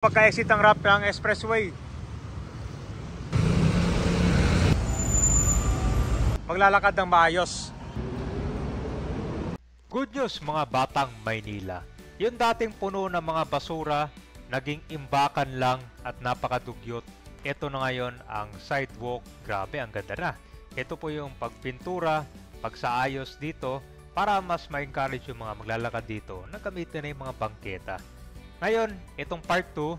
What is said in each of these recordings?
Pagka-exit ng ramp ng expressway, maglalakad ng maayos. Good news mga batang Maynila. Yung dating puno ng mga basura, naging imbakan lang at napakadugyot. Ito na ngayon ang sidewalk. Grabe, ang ganda na. Ito po yung pagpintura, pagsaayos dito para mas ma-encourage yung mga maglalakad dito na gamitin na yung mga bangketa. Ngayon, itong part 2,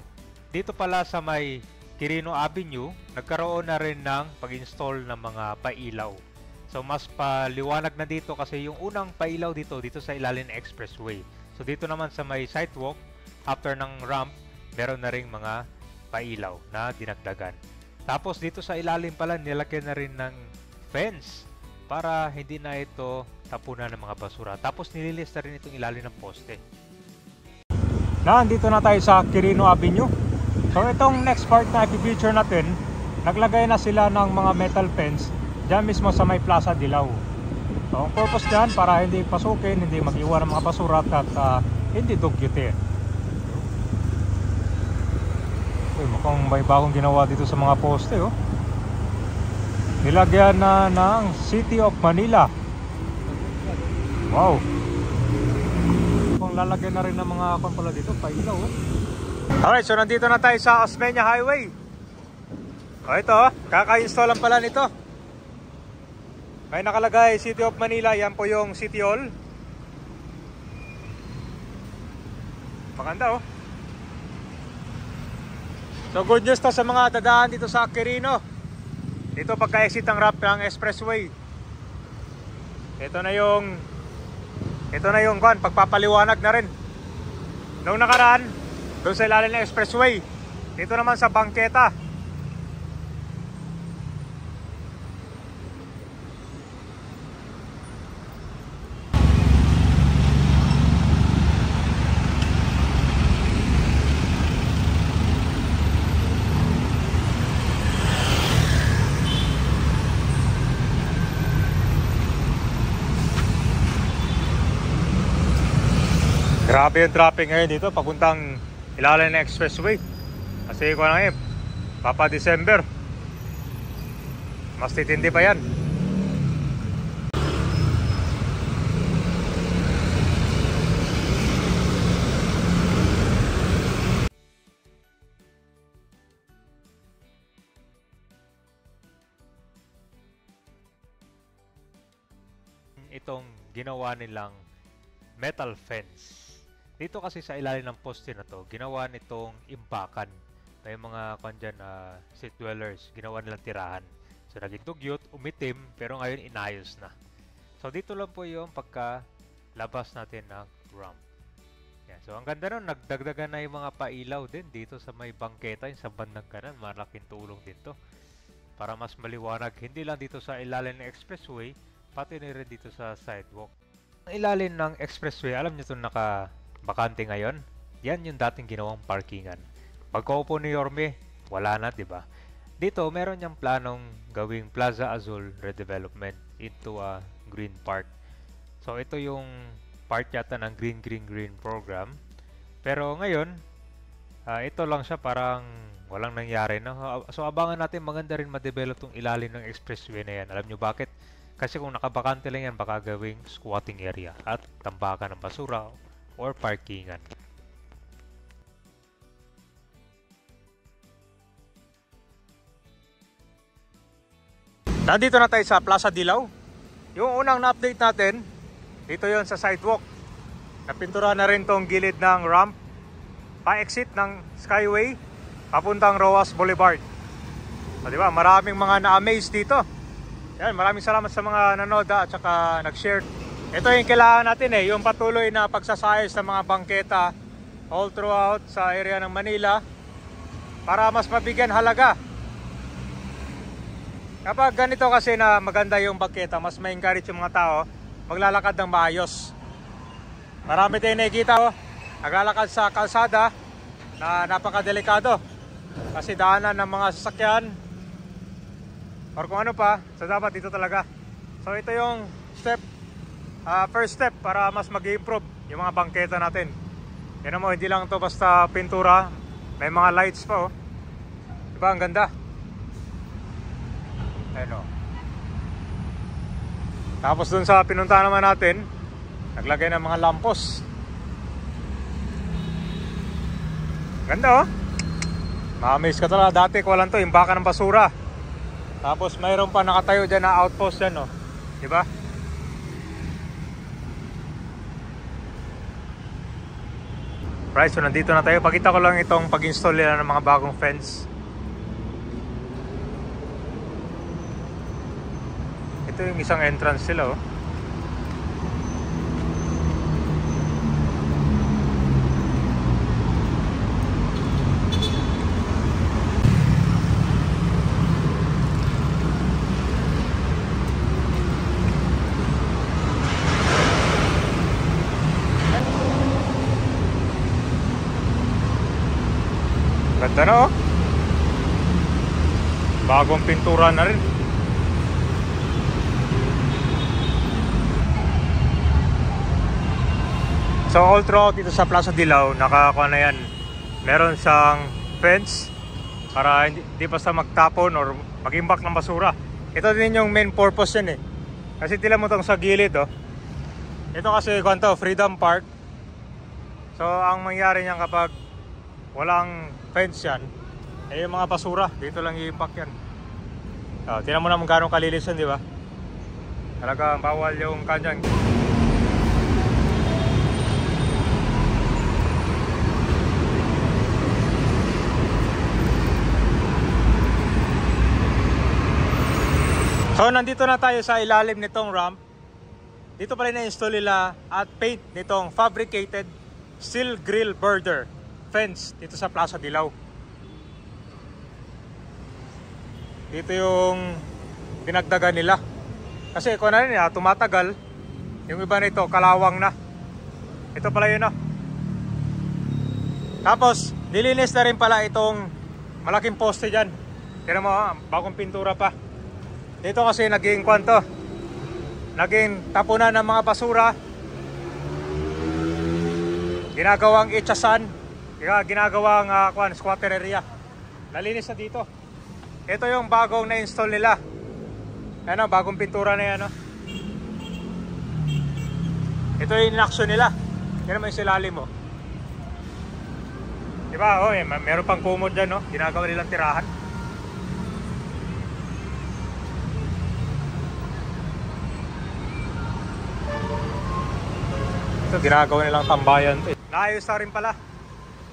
dito pala sa may Quirino Avenue, nagkaroon na rin ng pag-install ng mga pailaw. So mas paliwanag na dito kasi yung unang pailaw dito sa ilalim ng expressway. So dito naman sa may sidewalk, after ng ramp, meron na ring mga pailaw na dinagdagan. Tapos dito sa ilalim pala nilagyan na rin ng fence para hindi na ito tapunan ng mga basura. Tapos nililis na rin itong ilalim ng poste. Nandito na tayo sa Quirino Avenue. So itong next part na i-feature natin, naglagay na sila ng mga metal fence dyan mismo sa may Plaza Dilaw. So ang purpose dyan para hindi pasukin, hindi mag-iwan ng mga basura at hindi dugyutin. Mukhang may bagong ginawa dito sa mga poste. Nilagyan na ng City of Manila. Wow. Kung lalagyan na rin ng mga pala dito, pailaw. Alright, so nandito na tayo sa Osmeña Highway. Ito, kaka-install lang pala nito. May nakalagay City of Manila, yan po yung City Hall. Maganda. So good news to sa mga dadaan dito sa Quirino. Dito pagka-exit ng ramp ng expressway. Ito na yung pagpapaliwanag na rin. Noong nakaraan, doon sa ilalim ng expressway. Dito naman sa bangketa. Grabe yung traffic ngayon dito papuntang ilalim ng expressway. Kasi ko na ngayon, Papa December, mas titindi pa yan. Itong ginawa nilang metal fence. Dito kasi sa ilalim ng poste na to, ginawa nitong imbakan. May mga street dwellers, ginawa nilang tirahan. So naging dugyot, umitim, pero ngayon inayos na. So dito lang po yung pagkalabas natin ng ramp. Yan. So ang ganda nun, nagdagdagan na yung mga pailaw din dito sa may bangketa, yung sa bandang kanan. Malaking tulong dito para mas maliwanag. Hindi lang dito sa ilalim ng expressway, pati na rin dito sa sidewalk. Ang ilalim ng expressway, alam nyo itong bakante ngayon, yan yung dating ginawang parkingan. Pagkaupo ni Yorme, wala na, diba? Dito, meron niyang planong gawing Plaza Azul redevelopment into a green park. So, ito yung part yata ng green program. Pero ngayon, ito lang siya, parang walang nangyari. No? So, abangan natin, maganda rin ma-develop tong ilalim ng expressway na yan. Alam nyo bakit? Kasi kung nakabakante lang yan, baka gawing squatting area at tambakan ng basura or parkingan. Nandito na tayo sa Plaza Dilaw. Yung unang na-update natin, dito yon sa sidewalk. Napintura na rin tong gilid ng ramp pa-exit ng Skyway papuntang Roas Boulevard. Diba? Maraming mga na-amaze dito. Yan, maraming salamat sa mga nanood at saka nag-share. Ito yung kailangan natin yung patuloy na pagsasayos ng mga bangketa all throughout sa area ng Manila para mas mabigyan halaga. Kapag ganito kasi na maganda yung bangketa, mas ma-encourage yung mga tao maglalakad ng maayos. Marami tayong nakikita naglalakad sa kalsada na napakadelikado kasi daanan ng mga sasakyan or kung ano pa, so dapat dito talaga. So ito yung first step para mas mag-improve yung mga bangketa natin. Yan mo, hindi lang to basta pintura, May mga lights pa, oh. Diba, ang ganda. Ayun, oh. Tapos dun sa pinuntahan naman natin, naglagay ng mga lampos. Ganda, oh. Ma-amaze ka talaga. Dati ko lang to, imbakan ng basura. Tapos mayroon pa nakatayo dyan na outpost dyan, oh. Diba? Right, so nandito na tayo. Pakita ko lang itong pag-install nila ng mga bagong fence. Ito yung isang entrance sila, oh. Ganda na, oh. Bagong pintura na rin. So all throughout dito sa Plaza Dilao, nakakuha na yan. Meron siyang fence para hindi basta magtapon or mag-imbak ng basura. Ito din yung main purpose yan, eh. Kasi tila mo itong sa gilid, oh. Ito kasi kwanto, Freedom Park. So ang mangyari niyan kapag walang fence yan, eh yung mga basura dito lang i-impact yan. Tingnan mo naman gano'ng kalilis yan, di ba? Talaga bawal yung kanyang. So nandito na tayo sa ilalim nitong ramp. Dito pala na-install nila at paint nitong fabricated steel grill girder fence dito sa Plaza Dilao. Dito yung dinagdagan nila. Kasi kung na rin, tumatagal. Yung iba nito, kalawang na. Ito pala yun, oh. Tapos, nilinis na rin pala itong malaking poste dyan. Tignan mo, bagong pintura pa. Dito kasi naging kwanto, naging tapunan ng mga basura. Ginagawang itsasan, ginagawang squatter area. Nalinis na dito. Ito yung bagong na-install nila. Ano, bagong pintura na yan, oh. Ito yung in-action nila. Yan naman yung silalim, oh. Diba, oh, meron pang kumod dyan, oh. Ginagawa nilang tirahan. Ito, ginagawa nilang tambayan. Naayos na rin pala.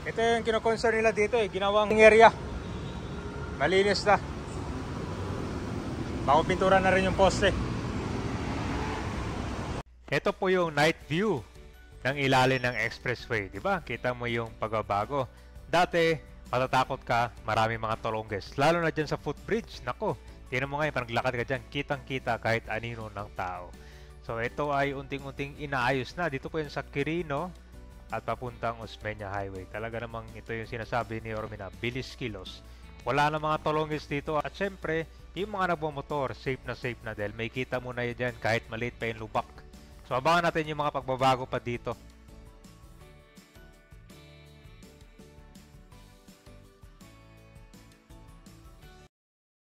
Ito yung kino-concern nila dito, eh. Ginawang area. Malinis na. Bagong pintura na rin yung poste. Ito po yung night view ng ilalim ng expressway, di ba? Kita mo yung pagbabago. Dati, matatakot ka, marami mga tolongges. Lalo na dyan sa footbridge. Nako, tingnan mo ngayon, parang lakad ka dyan, kitang-kita kahit anino ng tao. So, ito ay unting-unting inaayos na. Dito po yung sa Quirino at papuntang Osmeña Highway. Talaga namang ito yung sinasabi ni Ormina, bilis kilos. Wala na mga tolongges dito. At syempre, yung mga nagmamotor, safe na dahil may kita mo na yan dyan kahit maliit pa yung lubak. So abangan natin yung mga pagbabago pa dito.